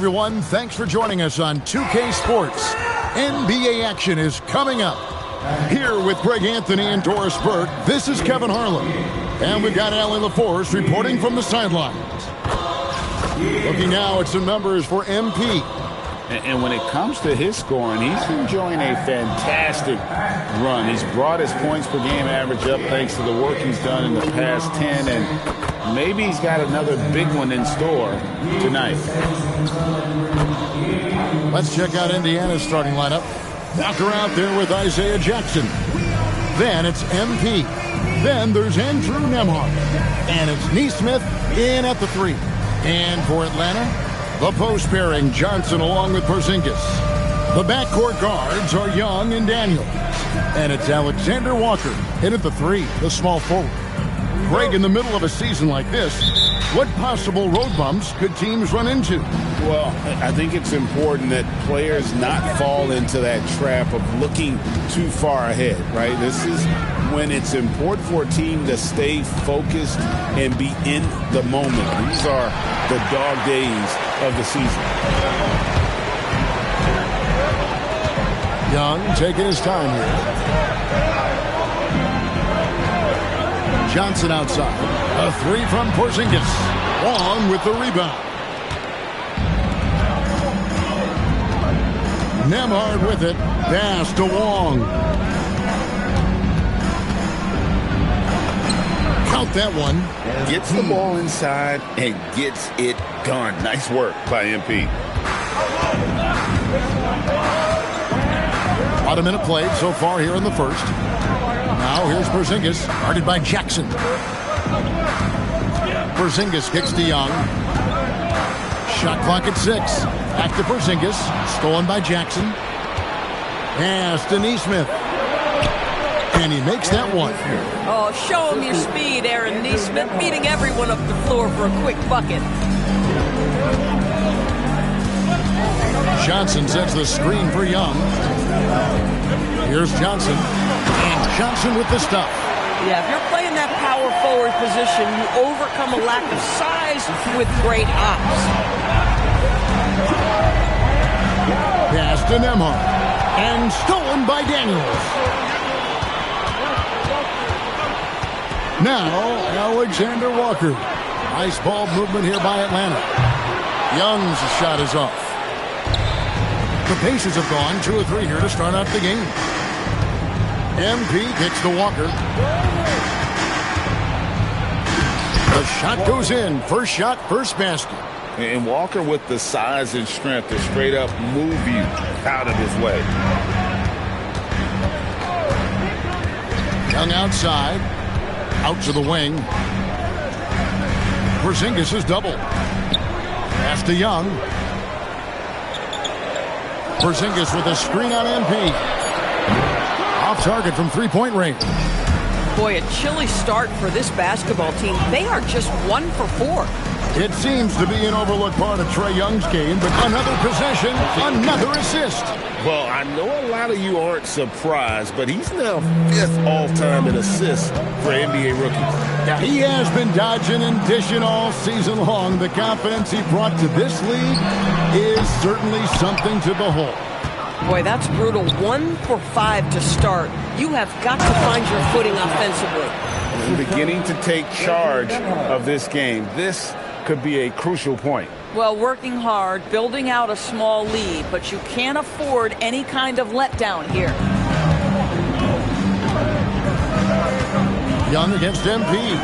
everyone. Thanks for joining us on 2K Sports. NBA action is coming up. Here with Greg Anthony and Doris Burke, this is Kevin Harlan. And we've got Allie LaForce reporting from the sidelines. Looking now at some numbers for MP. And when it comes to his scoring, he's enjoying a fantastic run. He's brought his points per game average up thanks to the work he's done in the past 10, and maybe he's got another big one in store tonight. Let's check out Indiana's starting lineup. Walker out there with Isaiah Jackson. Then it's MP. Then there's Andrew Nembhard. And it's Nesmith in at the 3. And for Atlanta, the post pairing, Johnson along with Porzingis. The backcourt guards are Young and Daniels. And it's Alexander Walker in at the 3, the small forward. Greg, in the middle of a season like this, what possible road bumps could teams run into? Well, I think it's important that players not fall into that trap of looking too far ahead, right? This is when it's important for a team to stay focused and be in the moment. These are the dog days of the season. Young taking his time here. Johnson outside. A 3 from Porzingis. Wong with the rebound. Nembhard with it. Pass to Wong. Count that one. Gets the ball inside and gets it done. Nice work by MP. About a minute played so far here in the first. Now here's Porzingis, guarded by Jackson. Porzingis kicks to Young. Shot clock at 6. Back to Porzingis, stolen by Jackson. Pass to Nesmith. And he makes that one. Oh, show him your speed, Aaron Nesmith, beating everyone up the floor for a quick bucket. Johnson sets the screen for Young. Here's Johnson. And Johnson with the stuff. Yeah, if you're playing that power forward position, you overcome a lack of size with great ops. Pass to Nembhard. And stolen by Daniels. Now, Alexander Walker. Nice ball movement here by Atlanta. Young's shot is off. The Pacers have gone 2 of 3 here to start out the game. MP kicks to Walker. The shot goes in. First shot, first basket. And Walker with the size and strength to straight up move you out of his way. Young outside. Out to the wing. Porzingis is double. Pass to Young. Porzingis with a screen on MP. Off target from three-point range. Boy, a chilly start for this basketball team. They are just 1 for 4. It seems to be an overlooked part of Trae Young's game, but another possession, another assist. Well, I know a lot of you aren't surprised, but he's now 5th all-time in assists for NBA rookies. Yeah, he has been dodging and dishing all season long. The confidence he brought to this league is certainly something to behold. Boy, that's brutal. 1 for 5 to start. You have got to find your footing offensively. And beginning to take charge of this game. This could be a crucial point. Well, working hard, building out a small lead, but you can't afford any kind of letdown here. Young against MP.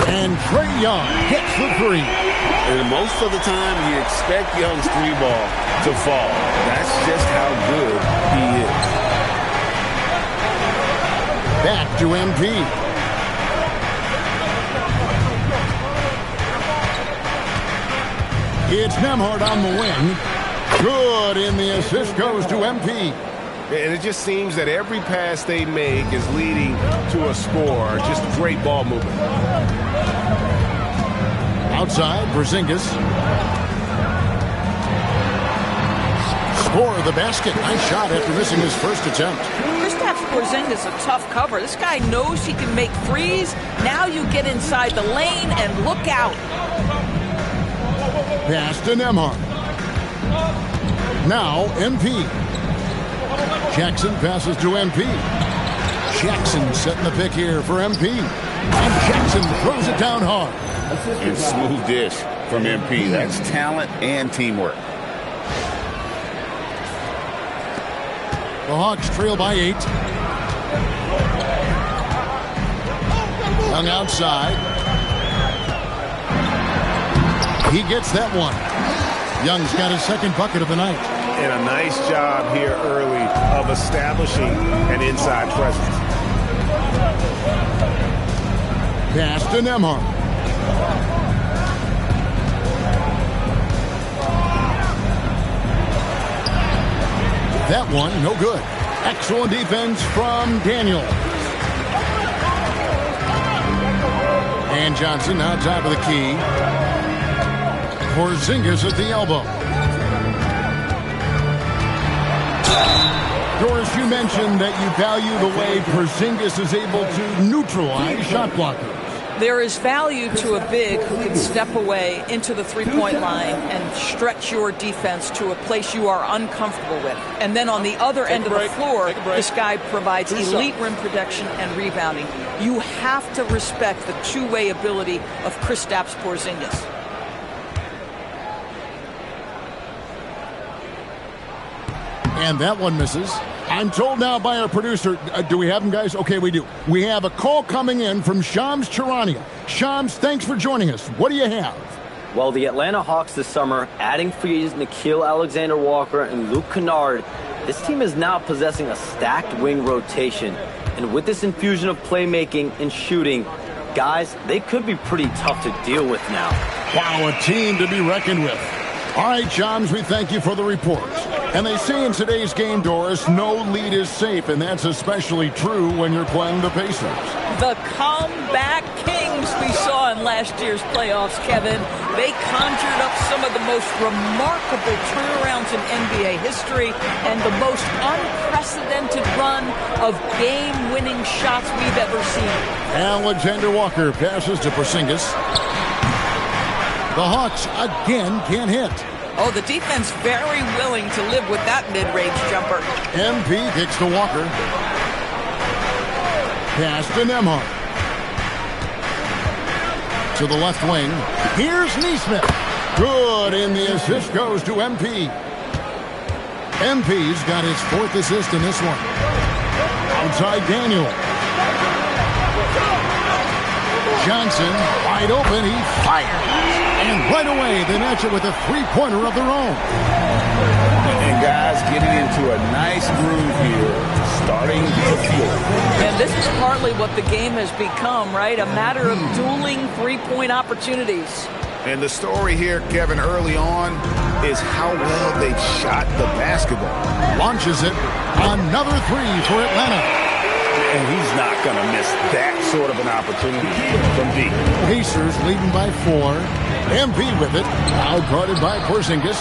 And Trae Young hits the 3. And most of the time, you expect Young's 3-ball to fall. That's just how good he is. Back to MP. It's Nembhard on the wing. Good, and the assist goes to MP. And it just seems that every pass they make is leading to a score. Just great ball movement. Outside, Porzingis. Score the basket. Nice shot after missing his first attempt. Kristaps Porzingis a tough cover. This guy knows he can make threes. Now you get inside the lane and look out. Pass to Nembhard. Now, MP. Jackson passes to MP. Jackson setting the pick here for MP. And Jackson throws it down hard. And smooth dish from MP. That's talent and teamwork. The Hawks trail by 8. Young outside. He gets that one. Young's got his second bucket of the night. And a nice job here early of establishing an inside presence. Pass to Nembhard. That one, no good. Excellent defense from Daniel. And Johnson now top of the key. Porzingis at the elbow. Doris, you mentioned that you value the way Porzingis is able to neutralize shot blockers. There is value to a big who can step away into the three-point line and stretch your defense to a place you are uncomfortable with. And then on the other end of the floor, this guy provides elite rim protection and rebounding. You have to respect the two-way ability of Kristaps Porzingis. And that one misses. I'm told now by our producer, do we have him, guys? Okay, we do. We have a call coming in from Shams Charania. Shams, thanks for joining us. What do you have? Well, the Atlanta Hawks this summer, adding frees Nickeil Alexander-Walker and Luke Kennard, this team is now possessing a stacked wing rotation. And with this infusion of playmaking and shooting, guys, they could be pretty tough to deal with now. Wow, a team to be reckoned with. All right, Shams, we thank you for the report. And they say in today's game, Doris, no lead is safe, and that's especially true when you're playing the Pacers. The comeback kings we saw in last year's playoffs, Kevin. They conjured up some of the most remarkable turnarounds in NBA history and the most unprecedented run of game-winning shots we've ever seen. Alexander Walker passes to Porzingis. The Hawks again can't hit. Oh, the defense very willing to live with that mid-range jumper. MP kicks to Walker. Pass to Nembhard. To the left wing. Here's Neesmith. Good, and the assist goes to MP. MP's got his fourth assist in this one. Outside Daniel. Johnson, wide open, he fires. And right away, they match it with a three-pointer of their own. And guys getting into a nice groove here, starting to feel it. And this is partly what the game has become, right? A matter of dueling three-point opportunities. And the story here, Kevin, early on is how well they've shot the basketball. Launches it. Another three for Atlanta. And he's not going to miss that sort of an opportunity from deep. Pacers leading by 4. MP with it. Now guarded by Porzingis.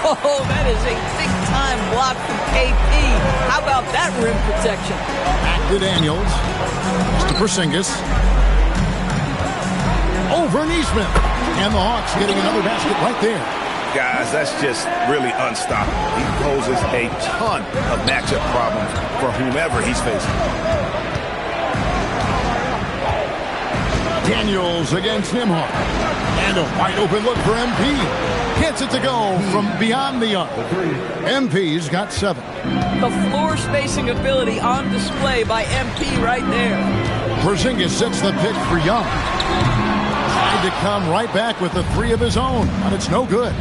Oh, that is a big-time block from KP. How about that rim protection? Back to Daniels. To Porzingis. Over Neesmith. And the Hawks getting another basket right there. Guys, that's just really unstoppable. He poses a ton of matchup problems for whomever he's facing. Daniels against Nembhard. And a wide open look for MP. Gets it to go from beyond the arc. MP's got 7. The floor spacing ability on display by MP right there. Porzingis sets the pick for Young. Tried to come right back with a 3 of his own, but it's no good.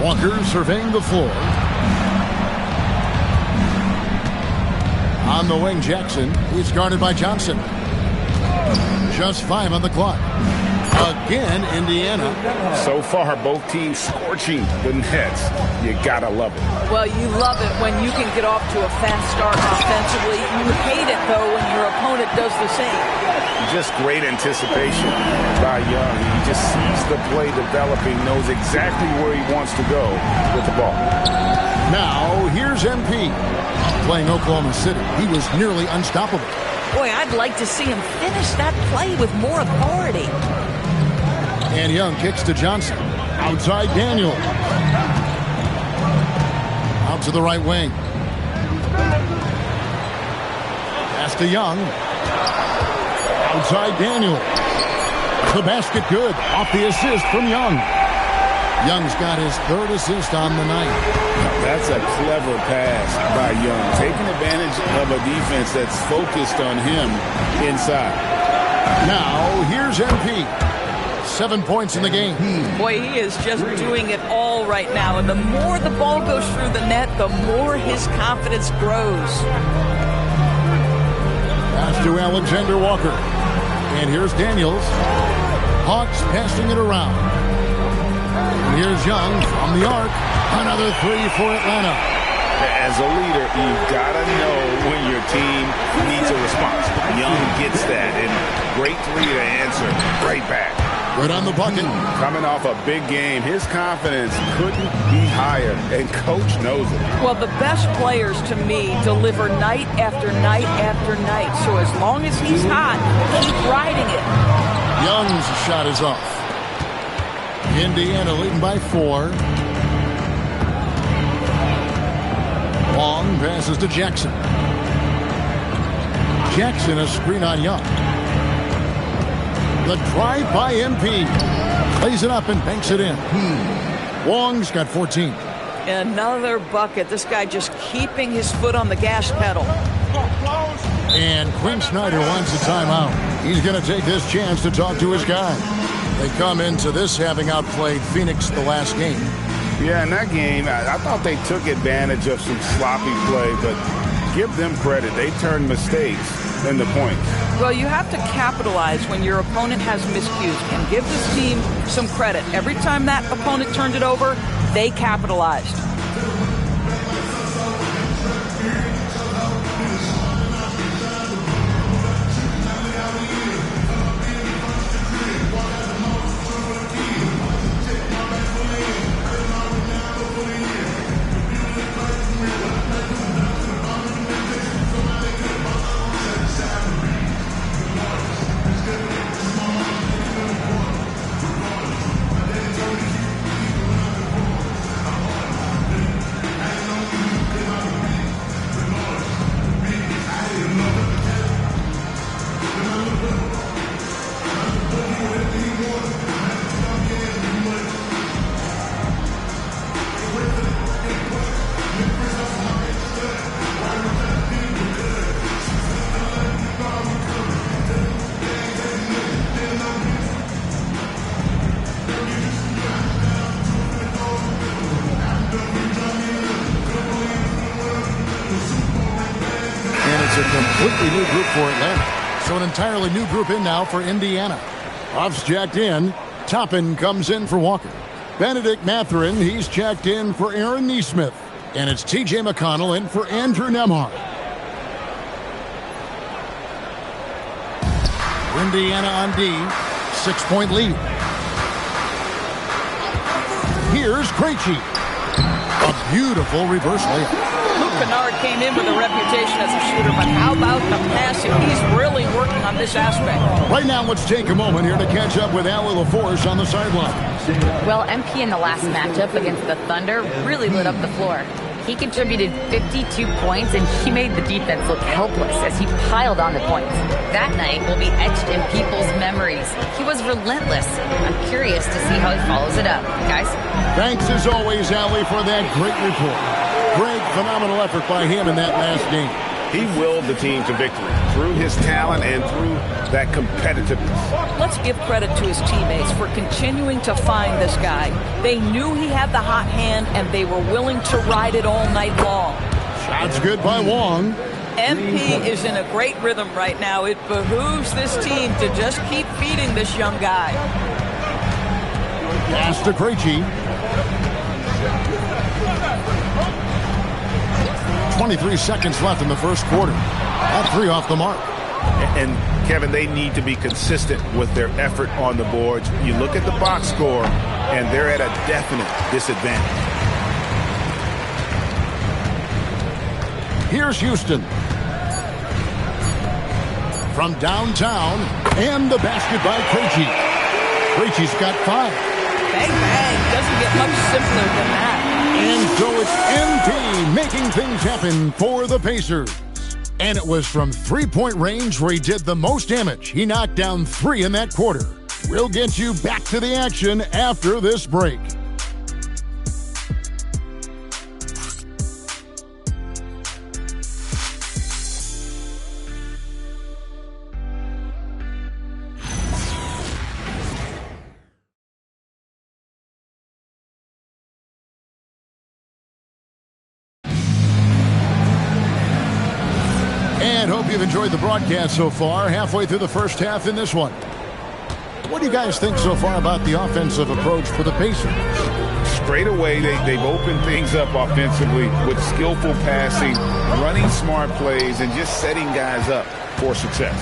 Walker surveying the floor. On the wing, Jackson. He's guarded by Johnson. Just 5 on the clock. Again, Indiana. So far, both teams scorching the nets. You gotta love it. Well, you love it when you can get off to a fast start offensively. You hate it, though, when your opponent does the same. Just great anticipation by Young. He just sees the play developing, knows exactly where he wants to go with the ball. Now, here's MP. Playing Oklahoma City, he was nearly unstoppable. Boy, I'd like to see him finish that play with more authority. And Young kicks to Johnson. Outside Daniel. Out to the right wing. Pass to Young. Outside Daniel. The basket good. Off the assist from Young. Young's got his third assist on the night. That's a clever pass by Young. Taking advantage of a defense that's focused on him inside. Now, here's MP. 7 points in the game. Boy, he is just doing it all right now. And the more the ball goes through the net, the more his confidence grows. Pass to Alexander Walker. And here's Daniels. Hawks passing it around. And here's Young from the arc. Another three for Atlanta. As a leader, you've got to know when your team needs a response. Young gets that, and great three to answer. Great back. Right on the bucket. Coming off a big game, his confidence couldn't be higher, and coach knows it. Well, the best players to me deliver night after night after night. So as long as he's hot, keep riding it. Young's shot is off. Indiana leading by 4. Long passes to Jackson. Jackson a screen on Young. The drive by MP. Plays it up and banks it in. Wong's got 14. Another bucket. This guy just keeping his foot on the gas pedal. And Quinn Snyder wants a timeout. He's going to take this chance to talk to his guy. They come into this having outplayed Phoenix the last game. Yeah, in that game, I thought they took advantage of some sloppy play, but give them credit. They turned mistakes into points. Well, you have to capitalize when your opponent has miscues and give this team some credit. Every time that opponent turned it over, they capitalized. Completely new group for Atlanta. So an entirely new group in now for Indiana. Off's jacked in. Toppin comes in for Walker. Benedict Mathurin, he's checked in for Aaron Nesmith. And it's T.J. McConnell in for Andrew Nembhard. Indiana on D. 6-point lead. Here's Krejci. A beautiful reverse layup. Kennard came in with a reputation as a shooter, but how about the passing? He's really working on this aspect. Right now, let's take a moment here to catch up with Allie LaForce on the sideline. Well, MP in the last matchup against the Thunder really lit up the floor. He contributed 52 points, and he made the defense look helpless as he piled on the points. That night will be etched in people's memories. He was relentless. I'm curious to see how he follows it up. Guys? Thanks, as always, Allie, for that great report. Great, phenomenal effort by him in that last game. He willed the team to victory through his talent and through that competitiveness. Let's give credit to his teammates for continuing to find this guy. They knew he had the hot hand, and they were willing to ride it all night long. Shots good by Wong. MP is in a great rhythm right now. It behooves this team to just keep feeding this young guy. Pass to Krejci. 23 seconds left in the first quarter. That three off the mark. And, Kevin, they need to be consistent with their effort on the boards. You look at the box score, and they're at a definite disadvantage. Here's Houston. From downtown, and the basket by Krejci. Krejci's got 5. Bang, bang. other than that. And so it's MP making things happen for the Pacers. And it was from three-point range where he did the most damage. He knocked down 3 in that quarter. We'll get you back to the action after this break. And hope you've enjoyed the broadcast so far. Halfway through the first half in this one. What do you guys think so far about the offensive approach for the Pacers? Straight away, they've opened things up offensively with skillful passing, running smart plays, and just setting guys up for success.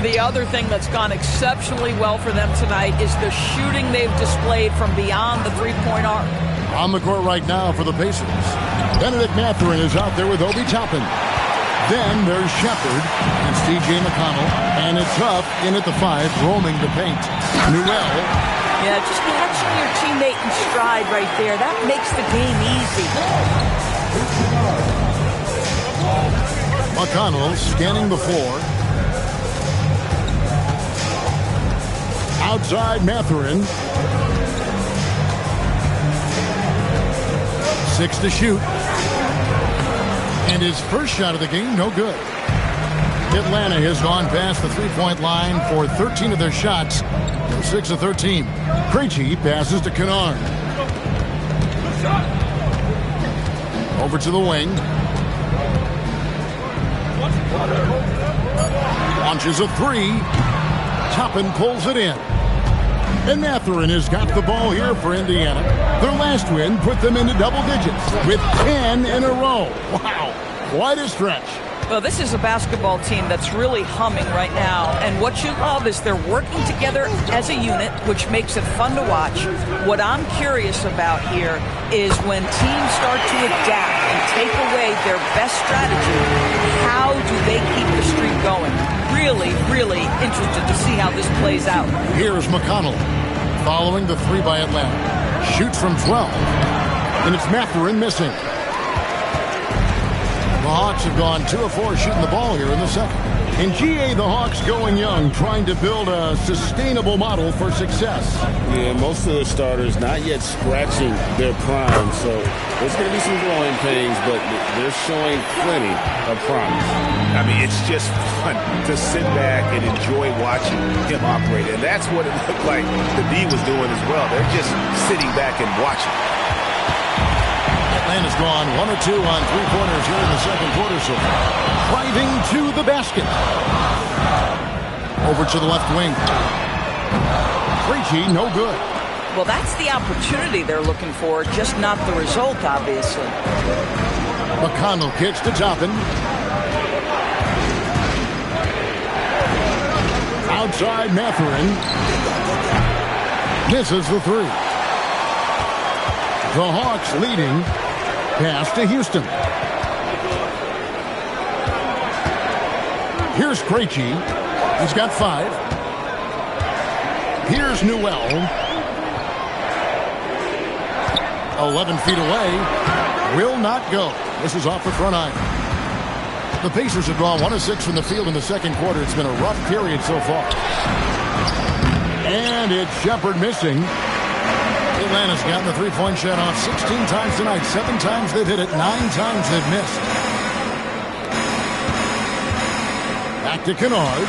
The other thing that's gone exceptionally well for them tonight is the shooting they've displayed from beyond the three-point arc. On the court right now for the Pacers, Benedict Mathurin is out there with Obi Toppin. Then there's Shepard and C.J. McConnell, and it's Huff in at the 5, roaming the paint. Newell. Yeah, just catching your teammate in stride right there. That makes the game easy. McConnell scanning the floor. Outside Mathurin. 6 to shoot. And his first shot of the game, no good. Atlanta has gone past the three-point line for 13 of their shots. 6 of 13. Krejci passes to Kennard. Over to the wing. Launches a 3. Toppin pulls it in. And Mathurin has got the ball here for Indiana. Their last win put them into double digits with 10 in a row. Wow, quite a stretch. Well, this is a basketball team that's really humming right now. And what you love is they're working together as a unit, which makes it fun to watch. What I'm curious about here is when teams start to adapt and take away their best strategy, how do they keep the streak going? Really, really interested to see how this plays out. Here's McConnell following the 3 by Atlanta. Shoots from 12. And it's Mathurin missing. The Hawks have gone 2 of 4 shooting the ball here in the second. In GA, the Hawks going young, trying to build a sustainable model for success. Yeah, most of the starters not yet scratching their prime, so there's going to be some growing pains, but they're showing plenty of promise. I mean, it's just fun to sit back and enjoy watching him operate, and that's what it looked like the D was doing as well. They're just sitting back and watching. Atlanta's gone 1 or 2 on three-pointers here in the second quarter so far. Driving to the basket. Over to the left wing. Krejci, no good. Well, that's the opportunity they're looking for, just not the result, obviously. McConnell kicks to Toppin. Outside Mathurin. Misses the 3. The Hawks leading. Pass to Houston. Here's Krejci. He's got 5. Here's Newell. 11 feet away. Will not go. This is off the front iron. The Pacers have gone 1 of 6 from the field in the second quarter. It's been a rough period so far. And it's Shepard missing. Atlanta's gotten the three-point shot off 16 times tonight. 7 times they've hit it. 9 times they've missed. Back to Kennard.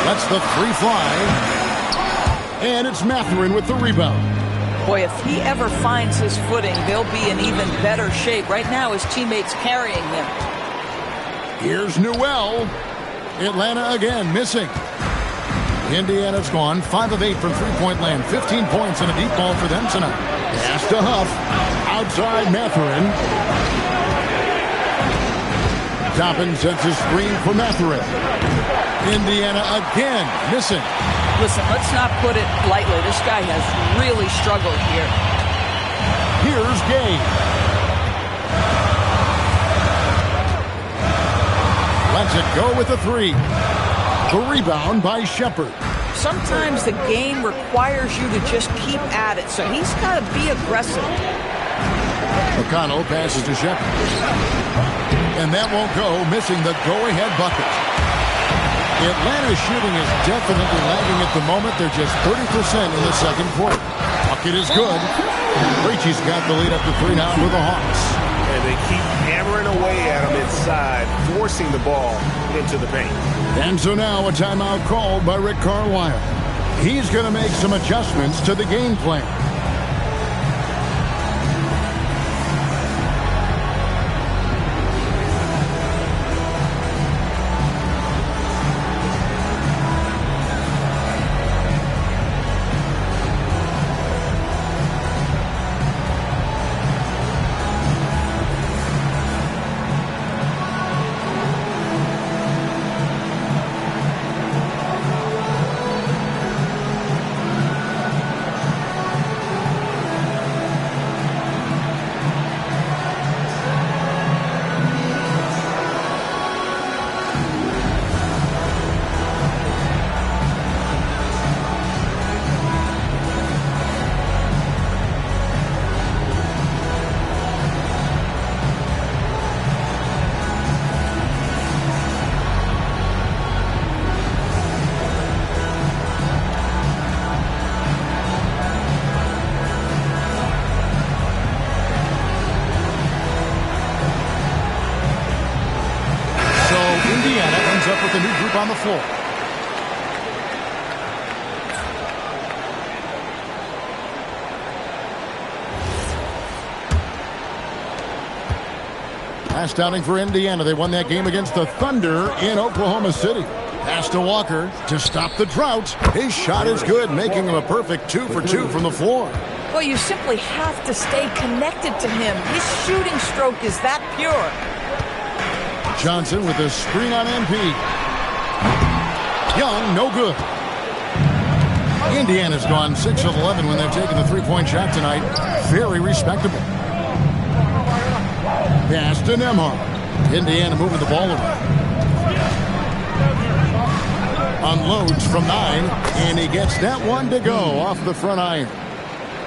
Lets the 3 fly. And it's Mathurin with the rebound. Boy, if he ever finds his footing, they'll be in even better shape. Right now, his teammates carrying him. Here's Newell. Atlanta again missing. Indiana's gone 5 of 8 from three-point land. 15 points and a deep ball for them tonight. Pass to Huff. Outside Mathurin. Toppin sets his screen for Mathurin. Indiana again missing. Listen, let's not put it lightly. This guy has really struggled here. Here's Gay. Lets it go with the 3. The rebound by Shepard. sometimes the game requires you to just keep at it. So he's got to be aggressive. McConnell passes to Shepard. And that won't go, missing the go-ahead bucket. Atlanta's shooting is definitely lagging at the moment. They're just 30% in the second quarter. Bucket is good. Ricci's got the lead up to 3 now with the Hawks. And they keep hammering away at him inside, forcing the ball into the paint. And so now a timeout called by Rick Carlisle. He's going to make some adjustments to the game plan. Indiana ends up with a new group on the floor. Last outing for Indiana. They won that game against the Thunder in Oklahoma City. Pass to Walker to stop the drought. His shot is good, making him a perfect 2 for 2 from the floor. Well, you simply have to stay connected to him. His shooting stroke is that pure. Johnson with a screen on MP. Young, no good. Indiana's gone 6 of 11 when they've taken the three-point shot tonight. Very respectable. Pass to Nembhard. Indiana moving the ball around. Unloads from 9, and he gets that one to go off the front iron.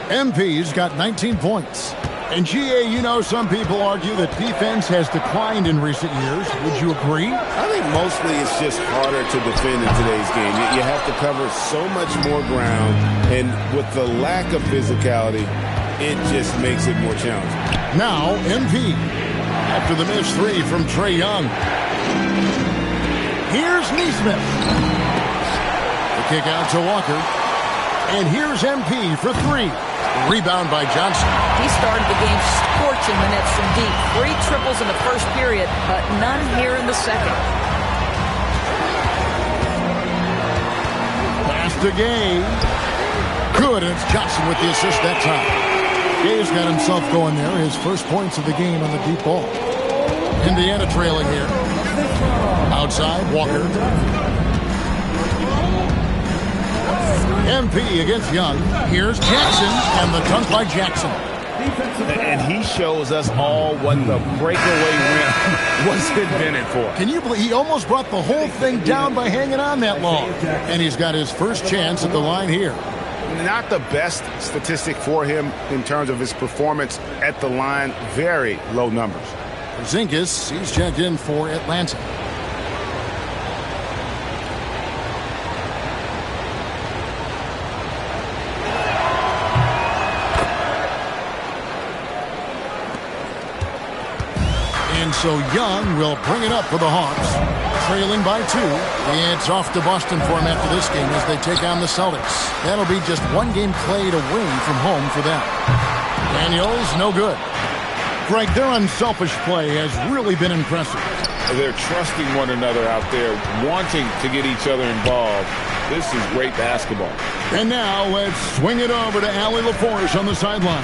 MP's got 19 points. And GA, you know, some people argue that defense has declined in recent years. Would you agree? I think mostly it's just harder to defend in today's game. You have to cover so much more ground, and with the lack of physicality, it just makes it more challenging. Now, MP. After the missed 3 from Trae Young. Here's Neesmith. The kick out to Walker. And here's MP for 3. Rebound by Johnson. He started the game scorching the Nets from deep. 3 triples in the first period, but none here in the second. Pass to Gay. Good, and it's Johnson with the assist that time. Gay's got himself going there. His first points of the game on the deep ball. Indiana trailing here. Outside, Walker. MP against Young. Here's Jackson, and the dunk by Jackson. And he shows us all what the breakaway rim was invented for. Can you believe he almost brought the whole thing down by hanging on that long? And he's got his first chance at the line here. Not the best statistic for him in terms of his performance at the line. Very low numbers. Porzingis, he's checked in for Atlanta. So Young will bring it up for the Hawks. Trailing by 2. It's off to Boston for him after this game as they take on the Celtics. That'll be just 1 game played away from home for them. Daniels, no good. Greg, their unselfish play has really been impressive. They're trusting one another out there, wanting to get each other involved. This is great basketball. And now let's swing it over to Allie LaForce on the sideline.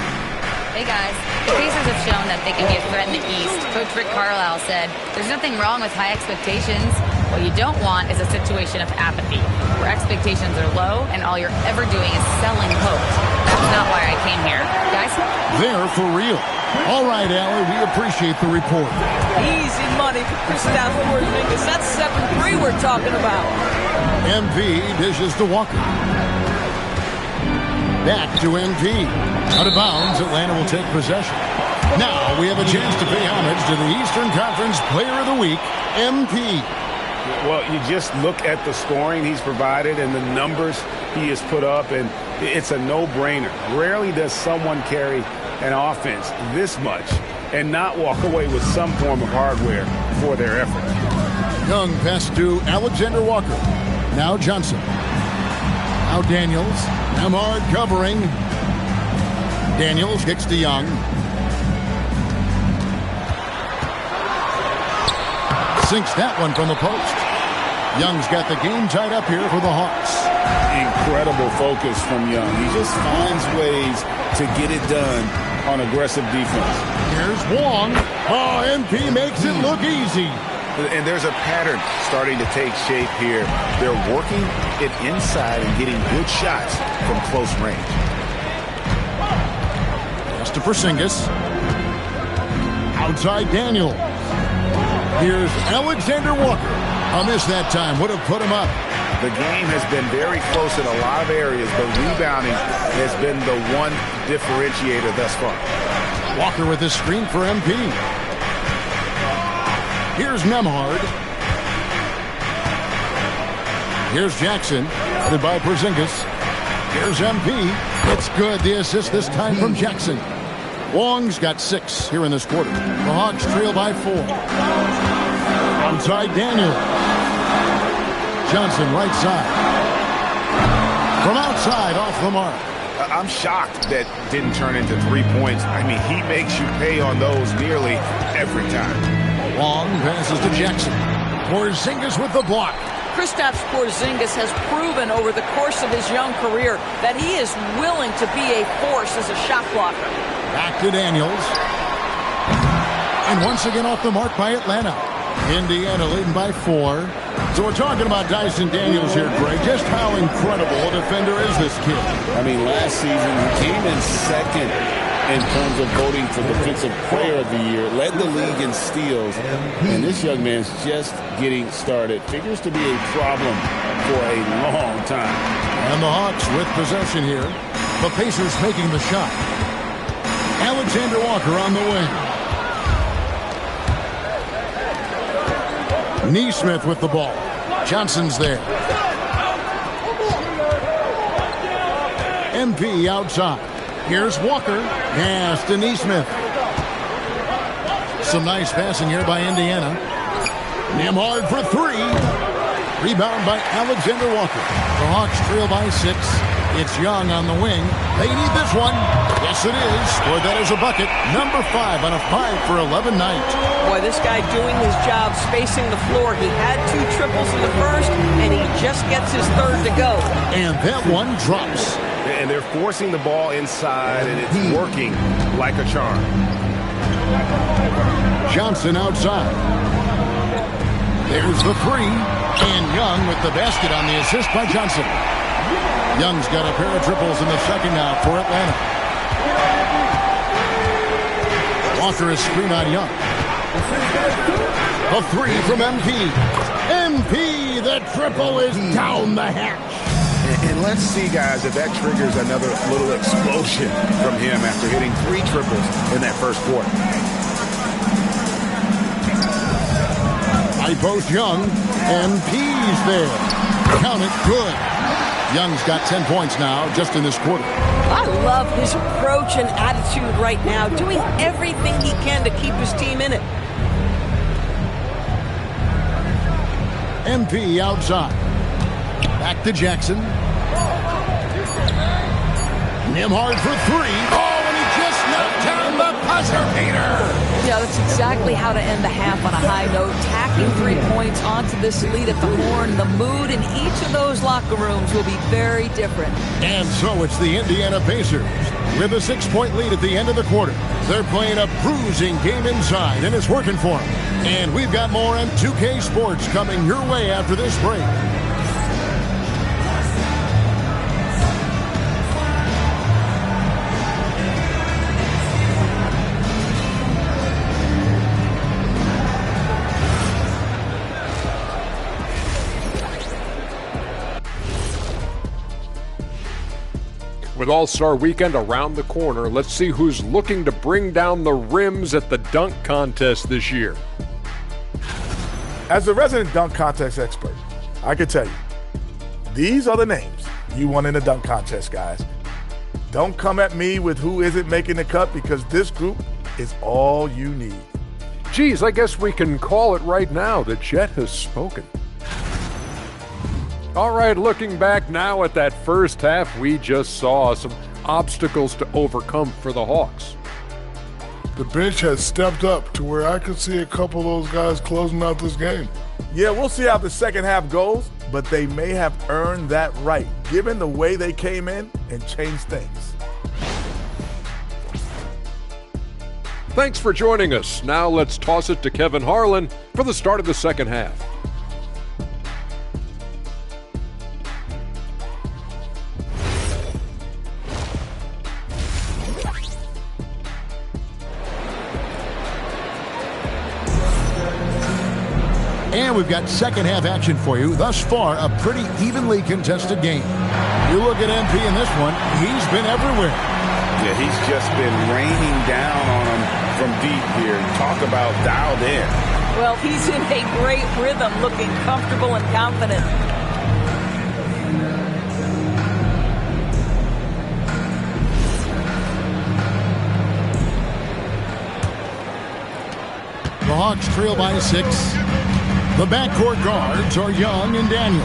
Hey guys, the Pacers have shown that they can be a threat in the East. Coach Rick Carlisle said, there's nothing wrong with high expectations. What you don't want is a situation of apathy, where expectations are low and all you're ever doing is selling hope. That's not why I came here. Guys? They're for real. All right, Allie, we appreciate the report. Easy money for Kristaps Porzingis. That's 7-3 we're talking about. MP dishes to Walker. Back to MP. Out of bounds, Atlanta will take possession. Now we have a chance to pay homage to the Eastern Conference Player of the Week, MP. Well, you just look at the scoring he's provided and the numbers he has put up, and it's a no-brainer. Rarely does someone carry an offense this much and not walk away with some form of hardware for their effort. Young pass to Alexander Walker. Now Johnson. Now Daniels. Nemhard covering. Daniels kicks to Young. Sinks that one from the post. Young's got the game tied up here for the Hawks. Incredible focus from Young. He just finds ways to get it done on aggressive defense. Here's Wong. Oh, MP makes it look easy. And there's a pattern starting to take shape here. They're working it inside and getting good shots from close range. Pass to Porzingis. Outside Daniel. Here's Alexander Walker. A miss that time. Would have put him up. The game has been very close in a lot of areas, but rebounding has been the one differentiator thus far. Walker with his screen for MP. Here's Nemhard. Here's Jackson. Headed by Porzingis. Here's MP. It's good. The assist this time from Jackson. Wong's got 6 here in this quarter. The Hawks trail by 4. Outside Daniel. Johnson right side. From outside off the mark. I'm shocked that didn't turn into 3 points. I mean, he makes you pay on those nearly every time. Long passes to Jackson. Porzingis with the block. Kristaps Porzingis has proven over the course of his young career that he is willing to be a force as a shot blocker. Back to Daniels. And once again off the mark by Atlanta. Indiana leading by 4. So we're talking about Dyson Daniels here, Greg. Just how incredible a defender is this kid? I mean, last season he came in second in terms of voting for Defensive Player of the Year, led the league in steals, and this young man's just getting started. Figures to be a problem for a long time. And the Hawks with possession here. The Pacers making the shot. Alexander Walker on the wing. Neesmith with the ball. Johnson's there. MP outside. Here's Walker. Pass to Neesmith. Some nice passing here by Indiana. Nemhard for 3. Rebound by Alexander Walker. The Hawks trail by 6. It's Young on the wing. They need this one. Yes, it is. Scored that as a bucket. Number 5 on a 5 for 11 night. Boy, this guy doing his job, spacing the floor. He had 2 triples in the first, and he just gets his third to go. And that one drops. And they're forcing the ball inside, and it's working like a charm. Johnson outside. There's the 3. And Young with the basket on the assist by Johnson. Young's got a pair of triples in the second now for Atlanta. Walker is screen on Young. A 3 from MP. MP, the triple is down the hatch. And let's see, guys, if that triggers another little explosion from him after hitting 3 triples in that first quarter. High post Young. MP's there. Count it good. Young's got 10 points now just in this quarter. I love his approach and attitude right now, doing everything he can to keep his team in it. MP outside. Back to Jackson. Nemhard for 3. Oh, and he just knocked down the buzzer beater. Yeah, that's exactly how to end the half on a high note. Tacking 3 points onto this lead at the horn. The mood in each of those locker rooms will be very different. And so it's the Indiana Pacers with a 6-point lead at the end of the quarter. They're playing a bruising game inside, and it's working for them. And we've got more on 2K Sports coming your way after this break. With All-Star Weekend around the corner, let's see who's looking to bring down the rims at the dunk contest this year. As a resident dunk contest expert, I can tell you, these are the names you want in the dunk contest, guys. Don't come at me with who isn't making the cut, because this group is all you need. Geez, I guess we can call it right now. The Jet has spoken. All right, looking back now at that first half, we just saw some obstacles to overcome for the Hawks. The bench has stepped up to where I could see a couple of those guys closing out this game. Yeah, we'll see how the second half goes, but they may have earned that right, given the way they came in and changed things. Thanks for joining us. Now let's toss it to Kevin Harlan for the start of the second half. And we've got second half action for you. Thus far, a pretty evenly contested game. You look at MP in this one, he's been everywhere. Yeah, he's just been raining down on him from deep here. Talk about dialed in. Well, he's in a great rhythm, looking comfortable and confident. The Hawks trail by 6. The backcourt guards are Young and Daniel.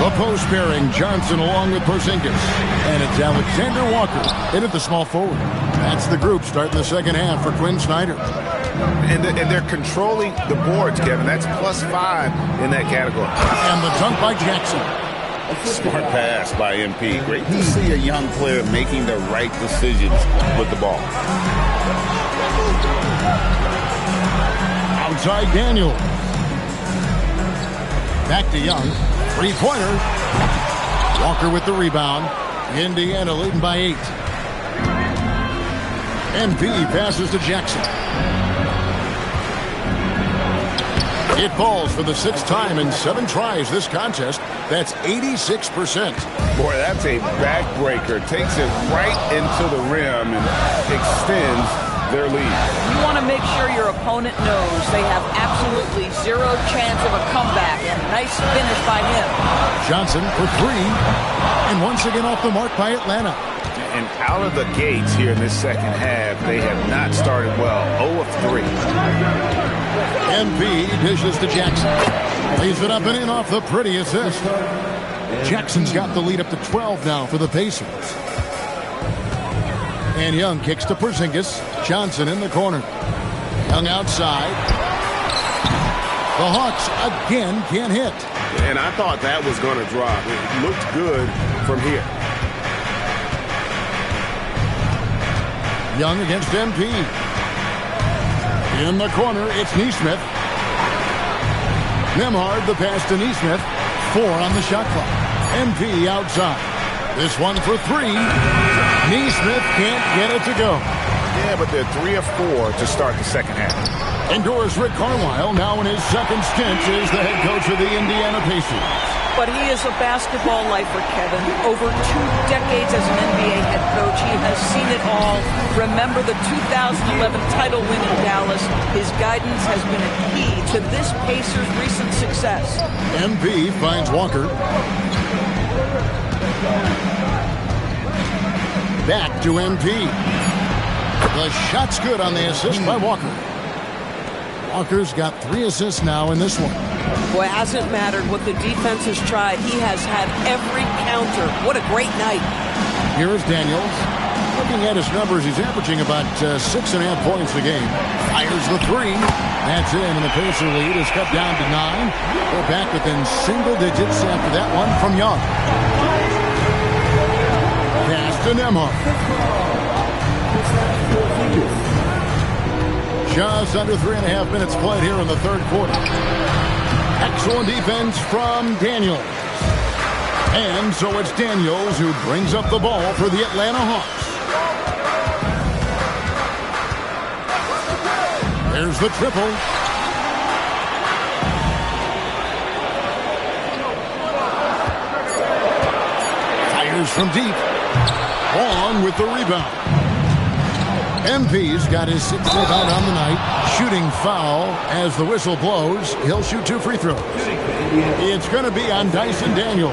The post pairing, Johnson along with Porzingis. And it's Alexander Walker in at the small forward. That's the group starting the second half for Quinn Snyder. And they're controlling the boards, Kevin. That's +5 in that category. And the dunk by Jackson. Smart pass by MP. Great to see a young player making the right decisions with the ball. Outside Daniel. Back to Young. Three-pointer. Walker with the rebound. Indiana leading by 8. MP passes to Jackson. It falls for the 6th time in 7 tries this contest. That's 86%. Boy, that's a backbreaker. Takes it right into the rim and extends their lead. You want to make sure your opponent knows they have absolutely zero chance of a comeback. And nice finish by him. Johnson for 3. And once again off the mark by Atlanta. And out of the gates here in this second half, they have not started well. 0 of 3. MP dishes to Jackson. Lays it up and in off the pretty assist. Jackson's got the lead up to 12 now for the Pacers. And Young kicks to Porzingis. Johnson in the corner. Young outside. The Hawks again can't hit. And I thought that was going to drop. It looked good from here. Young against MP. In the corner, it's Neesmith. Nembhard the pass to Neesmith. 4 on the shot clock. MP outside. This one for 3. Neesmith can't get it to go. Yeah, but they're 3 of 4 to start the second half. Endures Rick Carlisle, now in his second stint as the head coach of the Indiana Pacers. But he is a basketball lifer, Kevin. Over 2 decades as an NBA head coach, he has seen it all. Remember the 2011 title win in Dallas. His guidance has been a key to this Pacers' recent success. MP finds Walker. Back to MP. The shot's good on the assist by Walker. Walker's got 3 assists now in this one. Boy, it hasn't mattered what the defense has tried. He has had every counter. What a great night. Here's Daniels. Looking at his numbers, he's averaging about 6.5 points a game. Fires the 3. That's in, and the Pacer lead is cut down to 9. They're back within single digits after that one from Young. Pass to Nembhard. Just under 3.5 minutes played here in the third quarter. Excellent defense from Daniels. And so it's Daniels who brings up the ball for the Atlanta Hawks. There's the triple. Fires from deep. Long with the rebound. MP's got his 6th rebound on the night. Shooting foul as the whistle blows. He'll shoot 2 free throws. It's going to be on Dyson Daniel.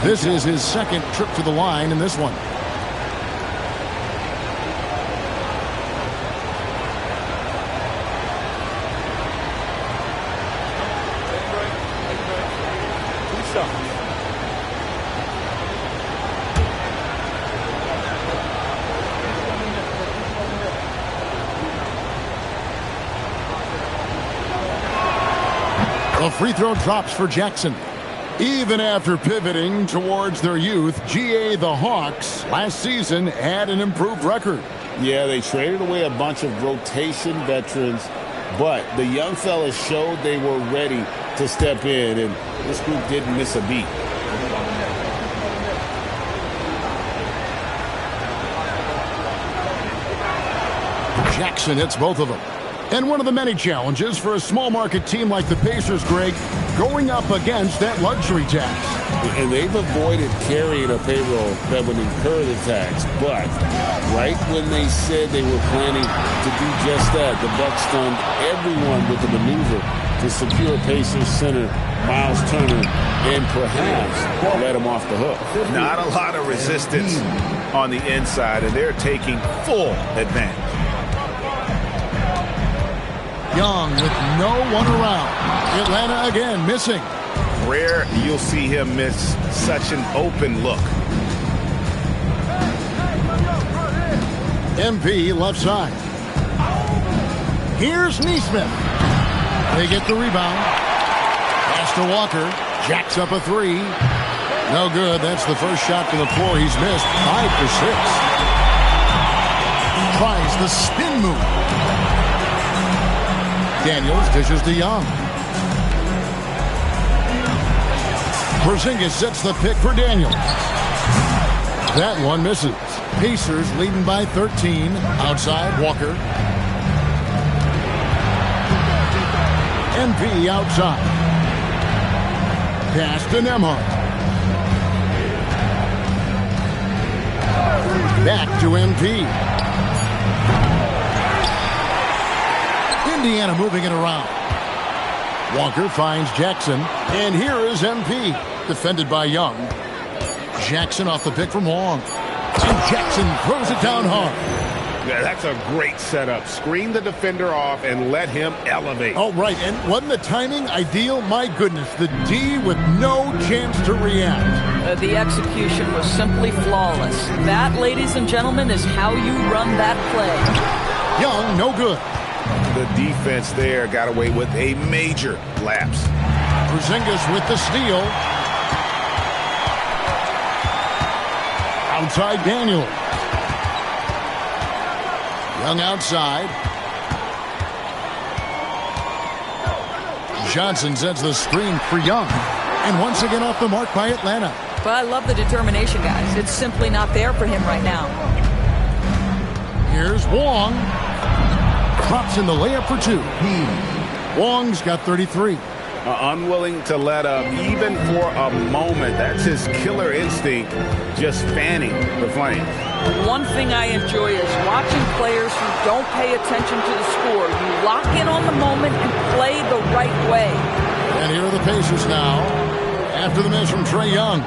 This is his 2nd trip to the line in this one. The free throw drops for Jackson. Even after pivoting towards their youth, GA the Hawks last season had an improved record. Yeah, they traded away a bunch of rotation veterans, but the young fellas showed they were ready to step in, and this group didn't miss a beat. Jackson hits both of them. And one of the many challenges for a small market team like the Pacers, Greg, going up against that luxury tax. And they've avoided carrying a payroll that would incur the tax. But right when they said they were planning to do just that, the Bucks stunned everyone with the maneuver to secure Pacers center Miles Turner and perhaps let him off the hook. Not a lot of resistance on the inside, and they're taking full advantage. Young with no one around. Atlanta again missing. Rare you'll see him miss such an open look. MP left side. Here's Neesmith. They get the rebound. Pass to Walker. Jacks up a 3. No good. That's the first shot from the floor he's missed. 5 for 6. Tries the spin move. Daniels dishes to Young. Porzingis sets the pick for Daniels. That one misses. Pacers leading by 13. Outside, Walker. MP outside. Pass to Nembhard. Back to MP. Indiana moving it around. Walker finds Jackson. And here is MP. Defended by Young. Jackson off the pick from Long. And Jackson throws it down hard. Yeah, that's a great setup. Screen the defender off and let him elevate. Oh, right. And wasn't the timing ideal? My goodness. The D with no chance to react. The execution was simply flawless. That, ladies and gentlemen, is how you run that play. Young, no good. The defense there got away with a major lapse. Porzingis with the steal. Outside Daniel. Young outside. Johnson sets the screen for Young. And once again off the mark by Atlanta. But I love the determination, guys. It's simply not there for him right now. Here's Wong. Drops in the layup for 2. Wong's got 33. Unwilling to let up even for a moment. That's his killer instinct, just fanning the flames. One thing I enjoy is watching players who don't pay attention to the score. You lock in on the moment and play the right way. And here are the Pacers now. After the miss from Trae Young.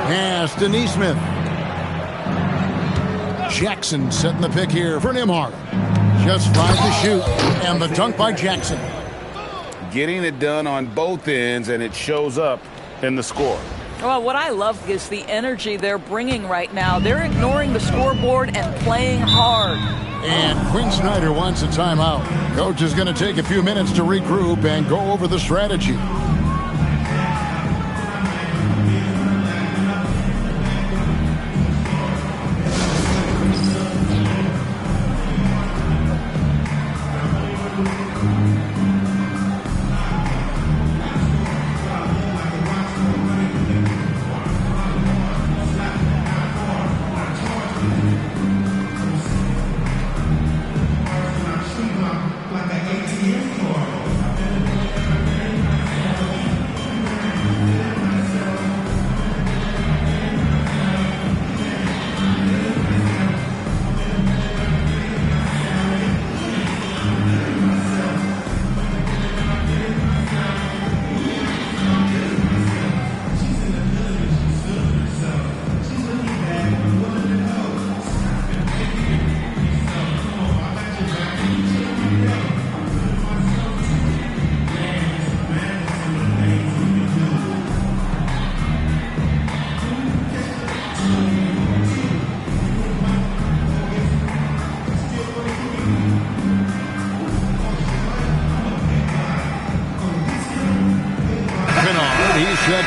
Pass to Neesmith. Jackson setting the pick here for Nembhard. Just 5 to shoot. And the dunk by Jackson. Getting it done on both ends, and it shows up in the score. Well, what I love is the energy they're bringing right now. They're ignoring the scoreboard and playing hard. And Quinn Snyder wants a timeout. Coach is going to take a few minutes to regroup and go over the strategy.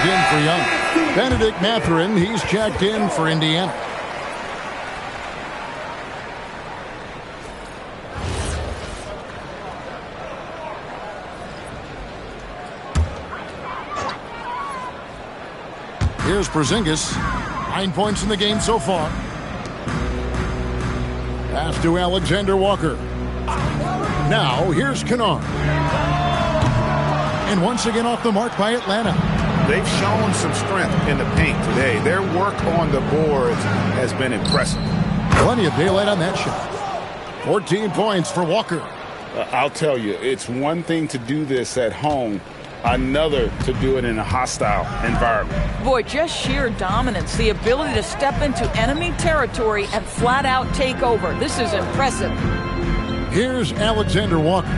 in for Young. Benedict Mathurin, he's checked in for Indiana. Here's Porzingis. 9 points in the game so far. Pass to Alexander Walker. Now, here's Kennard. And once again off the mark by Atlanta. They've shown some strength in the paint today. Their work on the boards has been impressive. Plenty of daylight on that shot. 14 points for Walker. I'll tell you, it's one thing to do this at home, another to do it in a hostile environment. Boy, just sheer dominance, the ability to step into enemy territory and flat out take over. This is impressive. Here's Alexander Walker.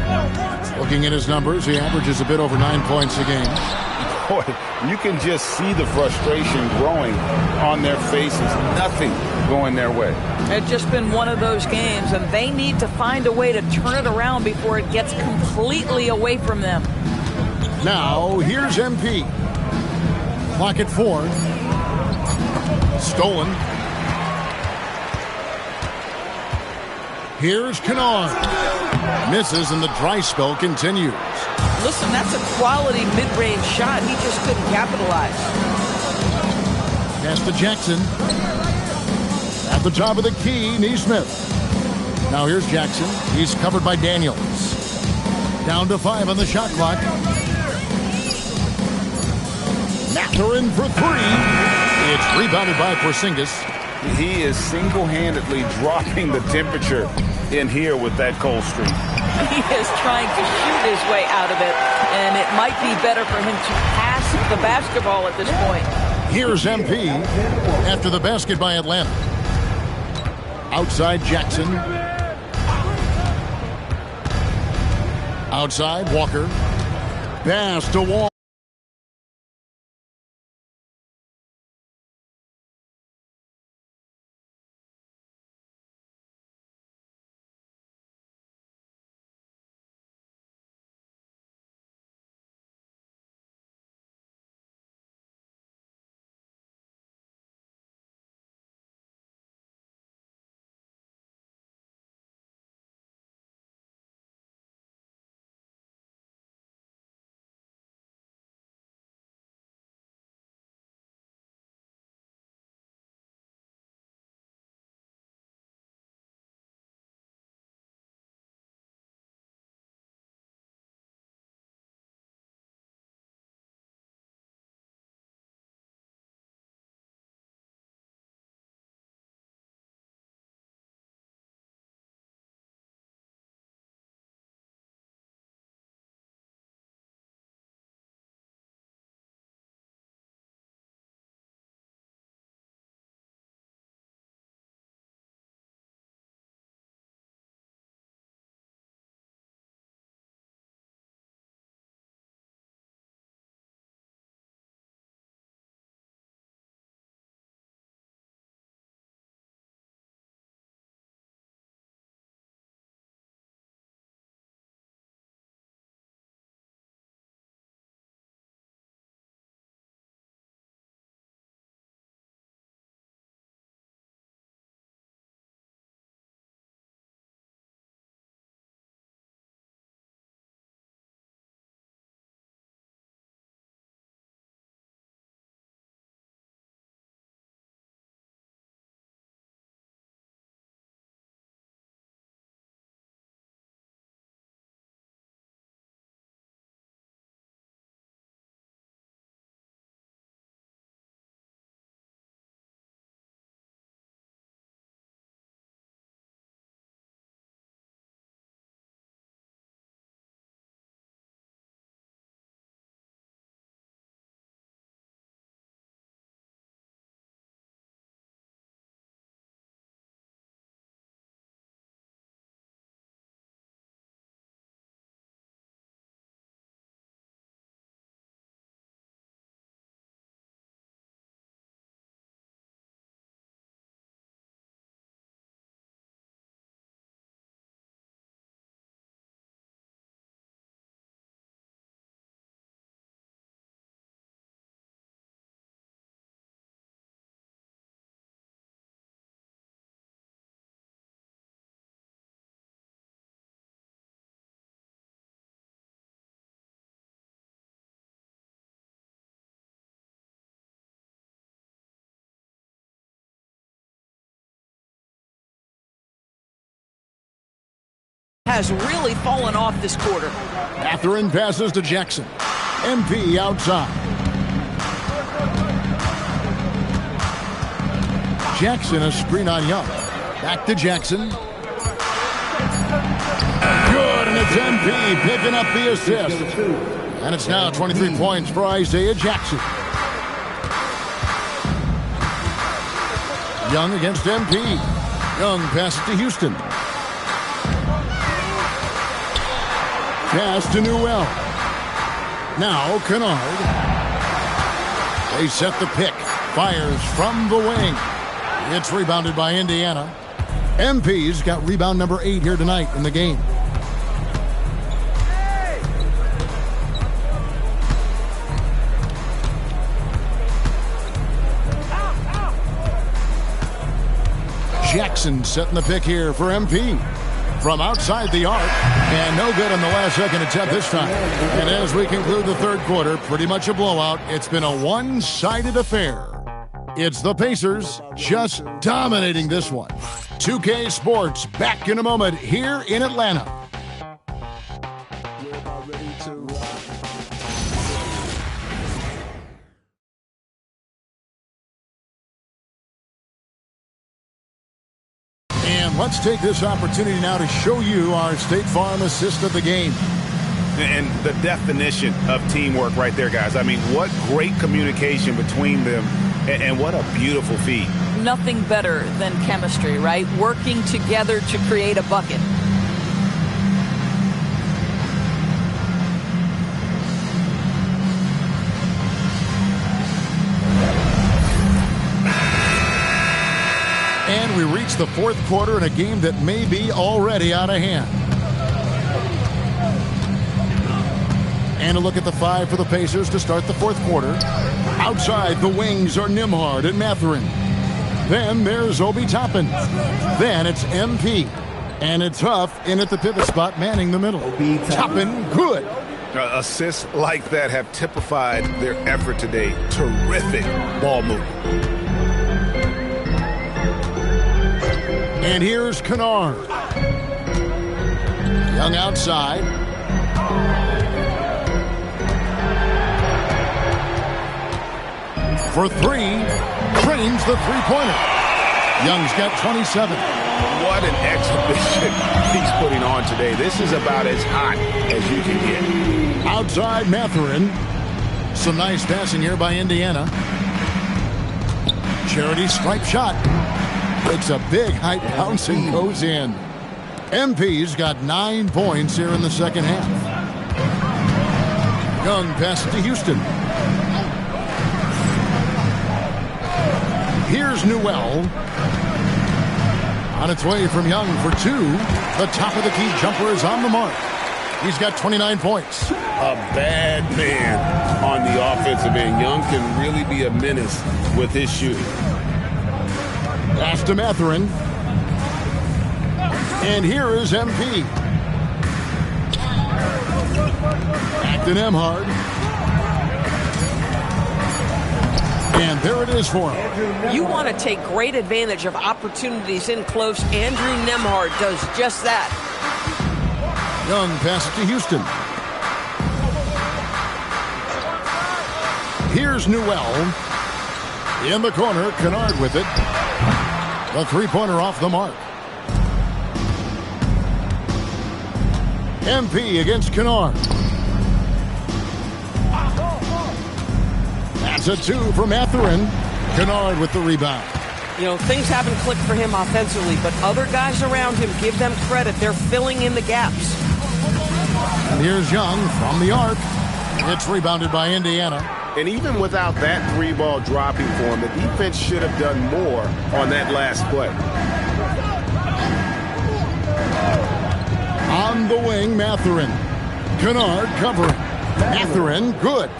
Looking at his numbers, he averages a bit over 9 points a game. Boy, you can just see the frustration growing on their faces. Nothing going their way. It's just been one of those games, and they need to find a way to turn it around before it gets completely away from them. Now, here's MP. Clock at 4. Stolen. Here's Kennard. Misses, and the dry spell continues. Listen, that's a quality mid-range shot. He just couldn't capitalize. Pass to Jackson. At the top of the key, Neesmith. Now here's Jackson. He's covered by Daniels. Down to 5 on the shot clock. Mathurin for 3. It's rebounded by Porzingis. He is single-handedly dropping the temperature in here with that cold streak. He is trying to shoot his way out of it, and it might be better for him to pass the basketball at this point. Here's MP after the basket by Atlanta. Outside Jackson. Outside Walker. Pass to Wall. has really fallen off this quarter. Mathurin passes to Jackson. MP outside. Jackson a screen on Young. Back to Jackson. Good, and it's MP picking up the assist. And it's now 23 points for Isaiah Jackson. Young against MP. Young passes to Houston. Pass to Newell. Now Kennard. They set the pick. Fires from the wing. It's rebounded by Indiana. MP's got rebound number 8 here tonight in the game. Jackson setting the pick here for MP. From outside the arc, and no good on the last second attempt this time. And as we conclude the third quarter, pretty much a blowout. It's been a one-sided affair. It's the Pacers just dominating this one. 2K Sports back in a moment here in Atlanta. And let's take this opportunity now to show you our State Farm assist of the game. And the definition of teamwork right there, guys. I mean, what great communication between them, and what a beautiful feed. Nothing better than chemistry, right? Working together to create a bucket. And we reach the fourth quarter in a game that may be already out of hand. And a look at the 5 for the Pacers to start the fourth quarter. Outside, the wings are Nembhard and Mathurin. Then there's Obi Toppin. Then it's MP. And it's Huff in at the pivot spot, manning the middle. Toppin, good. Assists like that have typified their effort today. Terrific ball movement. And here's Kennard. Young outside. For 3, cranes the three-pointer. Young's got 27. What an exhibition he's putting on today. This is about as hot as you can get. Outside Mathurin. Some nice passing here by Indiana. Charity stripe shot. Takes a big height bounce and goes in. MP's got 9 points here in the second half. Young passes to Houston. Here's Newell. On its way from Young for 2. The top of the key jumper is on the mark. He's got 29 points. A bad man on the offensive end. Young can really be a menace with his shooting. Pass to Mathurin. And here is MP. Back to Nembhard. And there it is for him. You want to take great advantage of opportunities in close. Andrew Nembhard does just that. Young passes to Houston. Here's Newell. In the corner, Kennard with it. The three-pointer off the mark. MP against Kennard. That's a 2 for Mathurin. Kennard with the rebound. You know, things haven't clicked for him offensively, but other guys around him, give them credit. They're filling in the gaps. And here's Young from the arc. It's rebounded by Indiana. And even without that 3-ball dropping for him, the defense should have done more on that last play. On the wing, Mathurin. Kennard covering. Mathurin, good.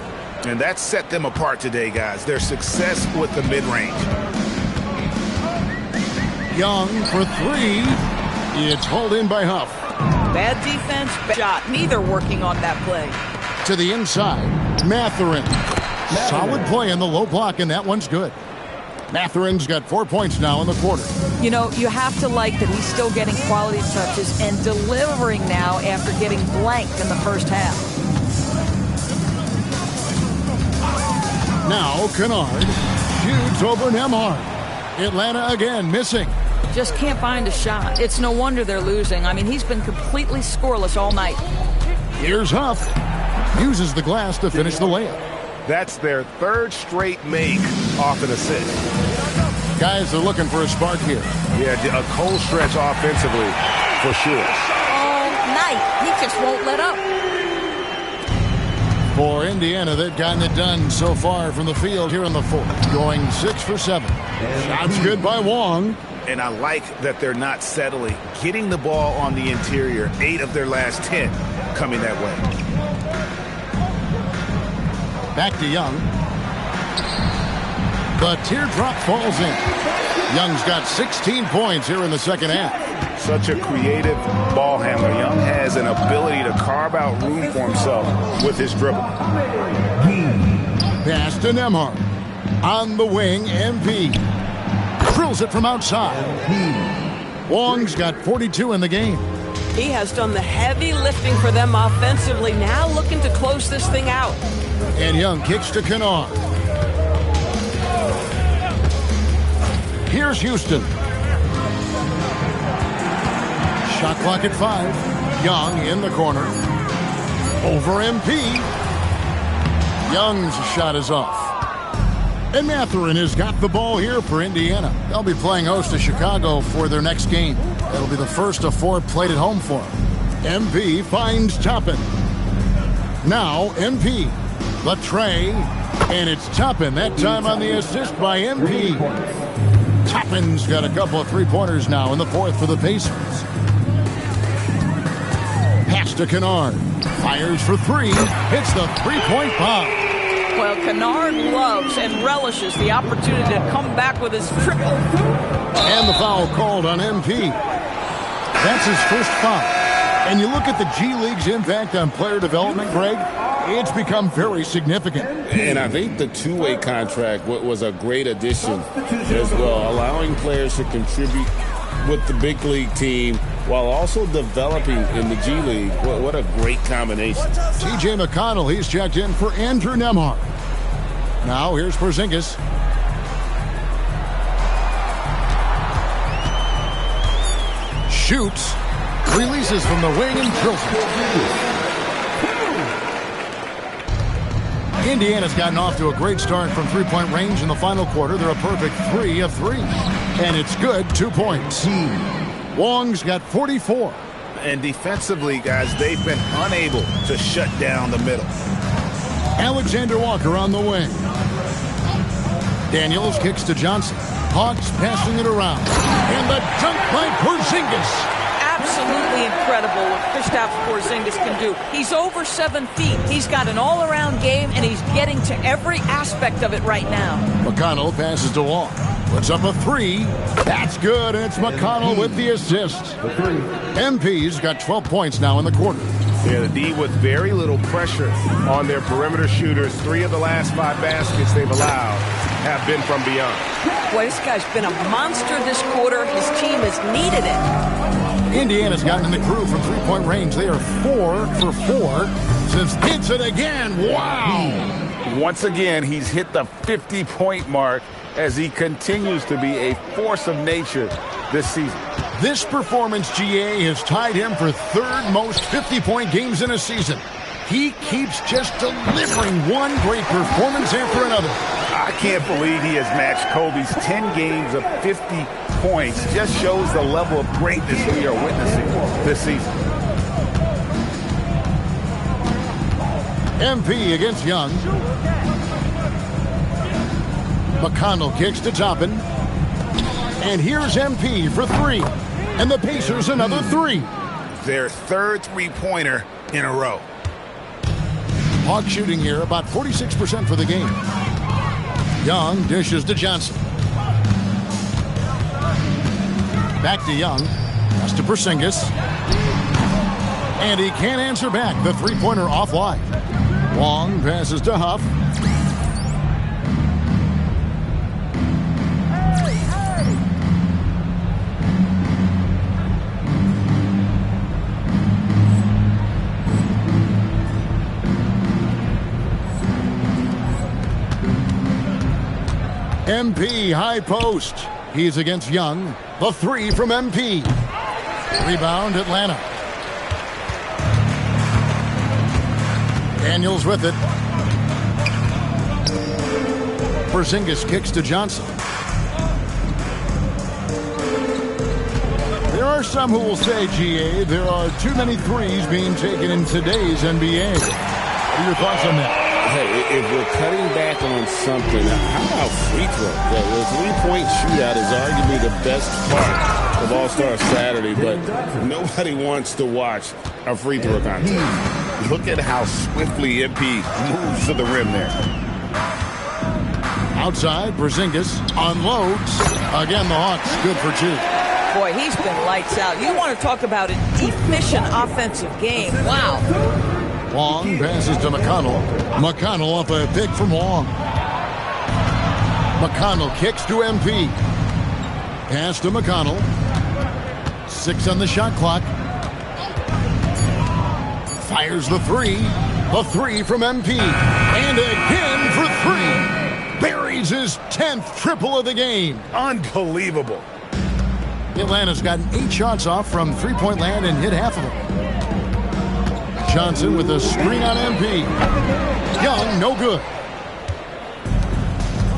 And that set them apart today, guys. Their success with the mid-range. Young for 3. It's hauled in by Huff. Bad defense, bad shot. Neither working on that play. To the inside, Mathurin. Solid play in the low block, and that one's good. Matherin's got 4 points now in the quarter. You know, you have to like that he's still getting quality touches and delivering now after getting blanked in the first half. Now Kennard shoots over Nembhard. Atlanta again missing. Just can't find a shot. It's no wonder they're losing. I mean, he's been completely scoreless all night. Here's Huff. Uses the glass to finish the layup. That's their third straight make off an assist. Guys are looking for a spark here. Yeah, a cold stretch offensively for sure. All night. He just won't let up. For Indiana, they've gotten it done so far from the field here in the fourth. Going 6 for 7. Shots good by Wong. And I like that they're not settling. Getting the ball on the interior, 8 of their last 10 coming that way. Back to Young. The teardrop falls in. Young's got 16 points here in the second half. Such a creative ball handler. Young has an ability to carve out room for himself with his dribble. Pass to Nembhard. On the wing, MP. Drills it from outside. Wong's got 42 in the game. He has done the heavy lifting for them offensively, now looking to close this thing out. And Young kicks to Kennard. Here's Houston. Shot clock at 5. Young in the corner. Over MP. Young's shot is off. And Matherin has got the ball here for Indiana. They'll be playing host to Chicago for their next game. That'll be the first of 4 played at home for them. MP finds Toppin. Now MP. The tray. And it's Toppin. That time on the assist by MP. Toppin's got a couple of three-pointers now in the fourth for the Pacers. Pass to Kennard. Fires for 3. Hits the three-point bomb. Well, Kennard loves and relishes the opportunity to come back with his triple. And the foul called on MP. That's his first foul. And you look at the G League's impact on player development, Greg, it's become very significant. And I think the two-way contract was a great addition as well, allowing players to contribute with the big league team while also developing in the G League. What a great combination. T.J. McConnell, he's checked in for Andrew Nembhard. Now here's Porzingis. Shoots. Releases from the wing and drills it. Indiana's gotten off to a great start from three-point range in the final quarter. They're a perfect 3 of 3. And it's good, 2 points. Wong's got 44. And defensively, guys, they've been unable to shut down the middle. Alexander Walker on the wing. Daniels kicks to Johnson. Hawks passing it around. And the dunk by Porzingis. Absolutely incredible what Kristaps Porzingis can do. He's over 7 feet. He's got an all-around game, and he's getting to every aspect of it right now. McConnell passes to Wong. Puts up a 3. That's good, and it's McConnell with the assist. MP's got 12 points now in the quarter. Yeah, the D with very little pressure on their perimeter shooters. 3 of the last 5 baskets they've allowed have been from beyond. Boy, this guy's been a monster this quarter. His team has needed it. Indiana's gotten in the groove from three-point range. They are 4 for 4 since hits it again. Wow! Once again, he's hit the 50-point mark as he continues to be a force of nature this season. This performance, GA, has tied him for 3rd most 50-point games in a season. He keeps just delivering one great performance after another. I can't believe he has matched Kobe's 10 games of 50 points. Just shows the level of greatness we are witnessing this season. MP against Young. McConnell kicks to Toppin. And here's MP for 3. And the Pacers another 3. Their 3rd three-pointer in a row. Hawk shooting here about 46% for the game. Young dishes to Johnson. Back to Young. Pass to Porzingis. And he can't answer back. The three-pointer offline. Wong passes to Huff. MP high post. He's against Young. The three from MP. Rebound Atlanta. Daniels with it. Porzingis kicks to Johnson. There are some who will say, GA, there are too many threes being taken in today's NBA. What are your thoughts on that? Hey, if we're cutting back on something, how about free throw? The three-point shootout is arguably the best part of All-Star Saturday, but nobody wants to watch a free throw contest. Look at how swiftly MP moves to the rim there. Outside, Porzingis unloads. Again, the Hawks good for two. Boy, he's been lights out. You want to talk about an efficient offensive game. Wow. Long passes to McConnell. McConnell off a pick from Long. McConnell kicks to MP. Pass to McConnell. 6 on the shot clock. Fires the three. The three from MP. And again for three. Buries his 10th triple of the game. Unbelievable. Atlanta's gotten 8 shots off from three-point land and hit half of them. Johnson with a screen on MP. Young, no good.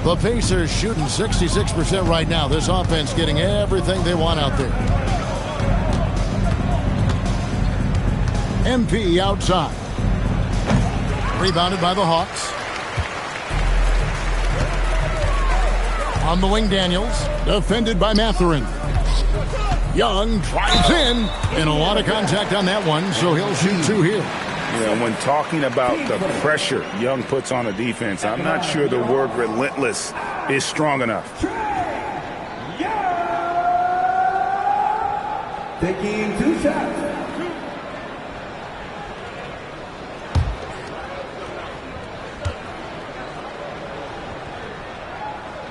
The Pacers shooting 66% right now. This offense getting everything they want out there. MP outside. Rebounded by the Hawks. On the wing, Daniels. Defended by Mathurin. Young drives in, and a lot of contact on that one, so he'll shoot 2 here. Yeah, when talking about the pressure Young puts on a defense, I'm not sure the word relentless is strong enough. Taking 2 shots.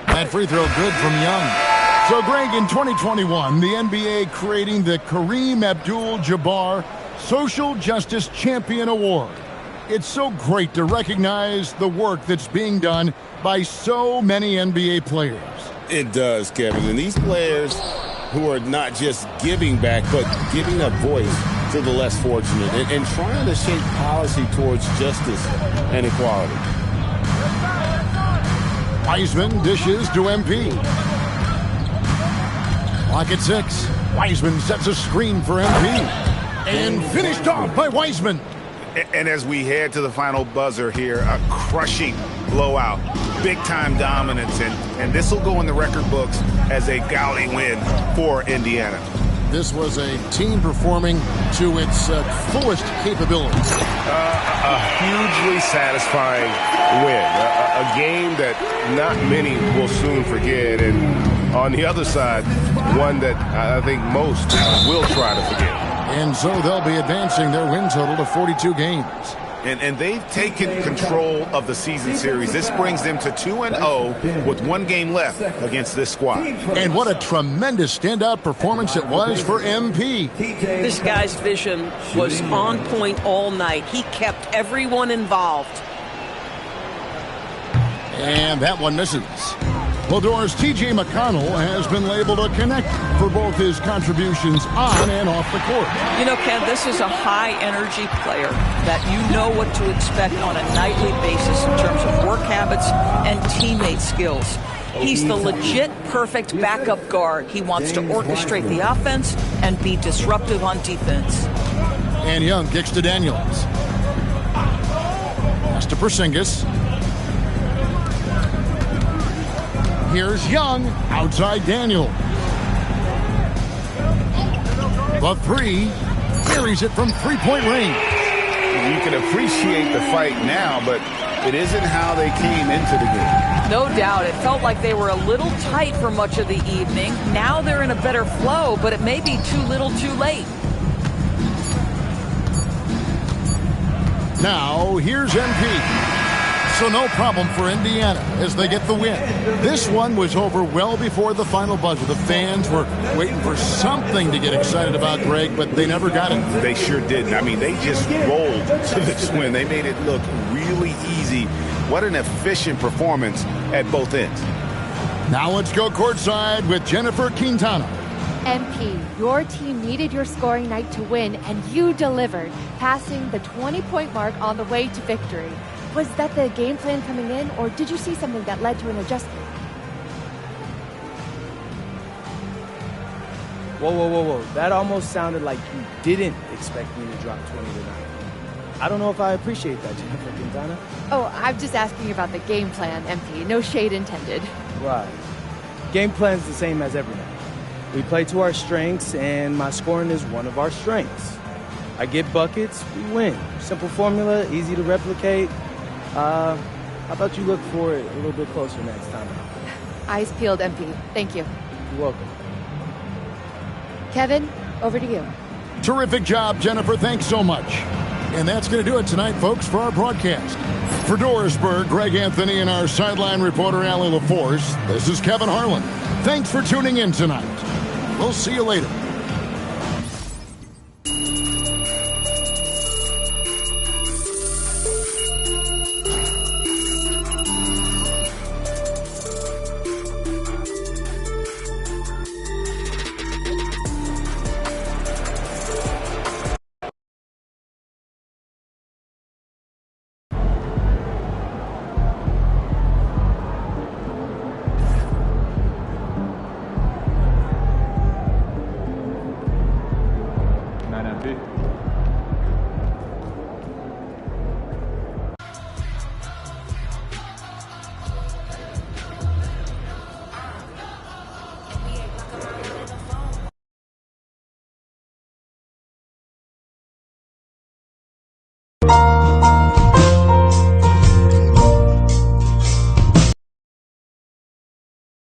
That free throw good from Young. So, Greg, in 2021, the NBA creating the Kareem Abdul-Jabbar Social Justice Champion Award. It's so great to recognize the work that's being done by so many NBA players. It does, Kevin. And these players who are not just giving back, but giving a voice to the less fortunate and trying to shape policy towards justice and equality. Wiseman dishes to MP. Clock at 6. Wiseman sets a screen for MP. And finished off by Wiseman. And as we head to the final buzzer here, a crushing blowout, big-time dominance, and this will go in the record books as a gaudy win for Indiana. This was a team performing to its fullest capability. A hugely satisfying win, a game that not many will soon forget, and on the other side, one that I think most will try to forget. And so they'll be advancing their win total to 42 games. And they've taken control of the season series. This brings them to 2-0 with 1 game left against this squad. And what a tremendous standout performance it was for MP. This guy's vision was on point all night. He kept everyone involved. And that one misses. Valdor's T.J. McConnell has been labeled a connect for both his contributions on and off the court. You know, Ken, this is a high-energy player that you know what to expect on a nightly basis in terms of work habits and teammate skills. He's the legit perfect backup guard. He wants to orchestrate the offense and be disruptive on defense. And Young kicks to Daniels. Pass to Porzingis. Here's Young, outside Daniel. The three, buries it from three-point range. You can appreciate the fight now, but it isn't how they came into the game. No doubt. It felt like they were a little tight for much of the evening. Now they're in a better flow, but it may be too little too late. Now, here's MP. So no problem for Indiana as they get the win. This one was over well before the final buzzer. The fans were waiting for something to get excited about, Greg, but they never got it. They sure didn't. I mean, they just rolled to this win. They made it look really easy. What an efficient performance at both ends. Now let's go courtside with Jennifer Quintana. MP, your team needed your scoring night to win, and you delivered, passing the 20-point mark on the way to victory. Was that the game plan coming in, or did you see something that led to an adjustment? Whoa. That almost sounded like you didn't expect me to drop 20 tonight. I don't know if I appreciate that, Jennifer Quintana. Oh, I'm just asking about the game plan, MP. No shade intended. Right. Game plan's the same as every night. We play to our strengths, and my scoring is one of our strengths. I get buckets, we win. Simple formula, easy to replicate. How about you look for it a little bit closer next time? Eyes peeled, MP. Thank you. You're welcome. Kevin, over to you. Terrific job, Jennifer. Thanks so much. And that's going to do it tonight, folks, for our broadcast. For Dorisburg, Greg Anthony, and our sideline reporter, Allie LaForce, this is Kevin Harlan. Thanks for tuning in tonight. We'll see you later.